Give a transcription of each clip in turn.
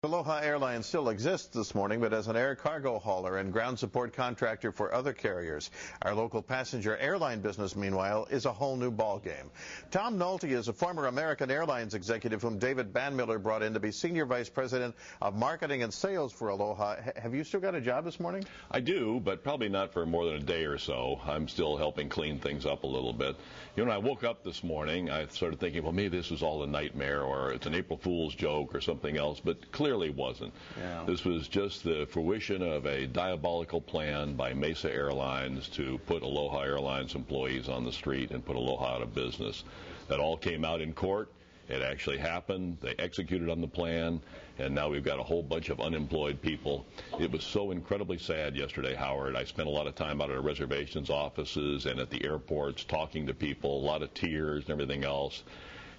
Aloha Airlines still exists this morning, but as an air cargo hauler and ground support contractor for other carriers. Our local passenger airline business, meanwhile, is a whole new ballgame. Tom Nolte is a former American Airlines executive whom David Banmiller brought in to be Senior Vice President of Marketing and Sales for Aloha. Have you still got a job this morning? I do, but probably not for more than a day or so. I'm still helping clean things up a little bit. You know, when I woke up this morning, I started thinking, well, maybe this was all a nightmare or it's an April Fool's joke or something else, but clearly wasn't. Yeah. This was just the fruition of a diabolical plan by Mesa Airlines to put Aloha Airlines employees on the street and put Aloha out of business. That all came out in court. It actually happened. They executed on the plan, and now we've got a whole bunch of unemployed people. It was so incredibly sad yesterday, Howard. I spent a lot of time out at our reservations offices and at the airports talking to people, a lot of tears and everything else.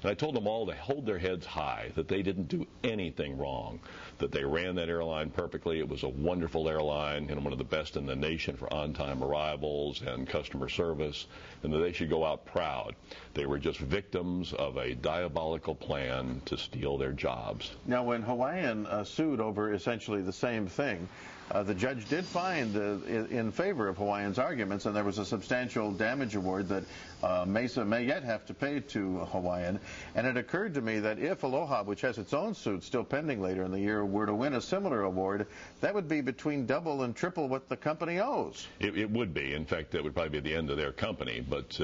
And I told them all to hold their heads high, that they didn't do anything wrong, that they ran that airline perfectly. It was a wonderful airline and one of the best in the nation for on-time arrivals and customer service, and that they should go out proud. They were just victims of a diabolical plan to steal their jobs. Now, when Hawaiian sued over essentially the same thing, the judge did find in favor of Hawaiian's arguments, and there was a substantial damage award that Mesa may yet have to pay to Hawaiian. And it occurred to me that if Aloha, which has its own suit still pending later in the year, were to win a similar award, that would be between double and triple what the company owes. It would be. In fact, that would probably be the end of their company. But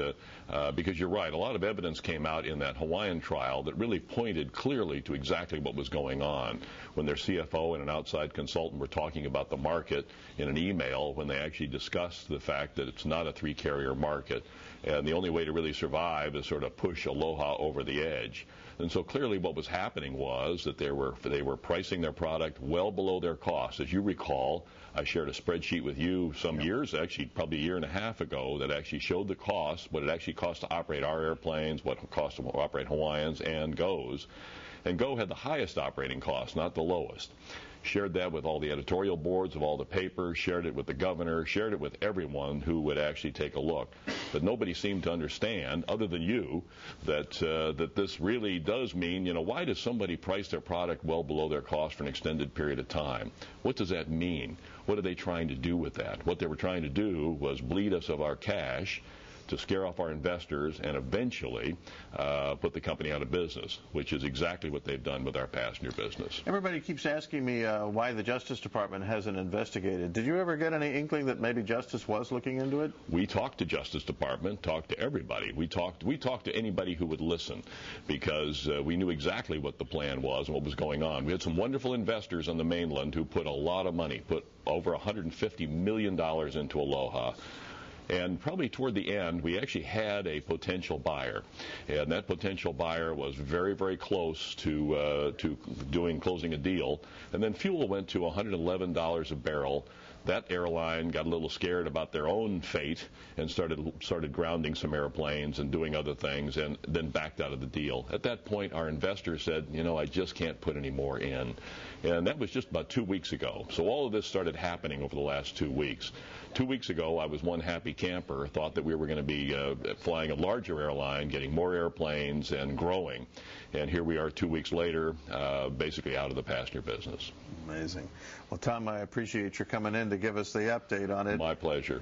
because you're right, a lot of evidence came out in that Hawaiian trial that really pointed clearly to exactly what was going on. When their CFO and an outside consultant were talking about the market in an email, when they actually discussed the fact that it's not a three-carrier market, and the only way to really survive is sort of push Aloha over the edge. And so clearly what was happening was that they were pricing their product well below their cost. As you recall, I shared a spreadsheet with you some years, actually probably a year and a half ago, that actually showed the cost, what it actually cost to operate our airplanes, what it cost to operate Hawaiians and GO's. And GO had the highest operating cost, not the lowest. Shared that with all the editorial boards of all the papers, shared it with the governor, shared it with everyone who would actually take a look. But nobody seemed to understand, other than you, that this really does mean, why does somebody price their product well below their cost for an extended period of time? What does that mean? What are they trying to do with that? What they were trying to do was bleed us of our cash to scare off our investors and eventually put the company out of business, which is exactly what they've done with our passenger business. Everybody keeps asking me why the Justice Department hasn't investigated. Did you ever get any inkling that maybe Justice was looking into it? We talked to Justice Department, talked to everybody. We talked to anybody who would listen, because we knew exactly what the plan was and what was going on. We had some wonderful investors on the mainland who put a lot of money, put over $150 million into Aloha. And probably toward the end, we actually had a potential buyer, and that potential buyer was very, very close to closing a deal. And then fuel went to $111 a barrel. That airline got a little scared about their own fate and started grounding some airplanes and doing other things, and then backed out of the deal. At that point, our investors said, I just can't put any more in. And that was just about 2 weeks ago. So all of this started happening over the last 2 weeks. 2 weeks ago, I was one happy camper, thought that we were going to be flying a larger airline, getting more airplanes, and growing. And here we are 2 weeks later, basically out of the passenger business. Amazing. Well, Tom, I appreciate your coming in to give us the update on it. My pleasure.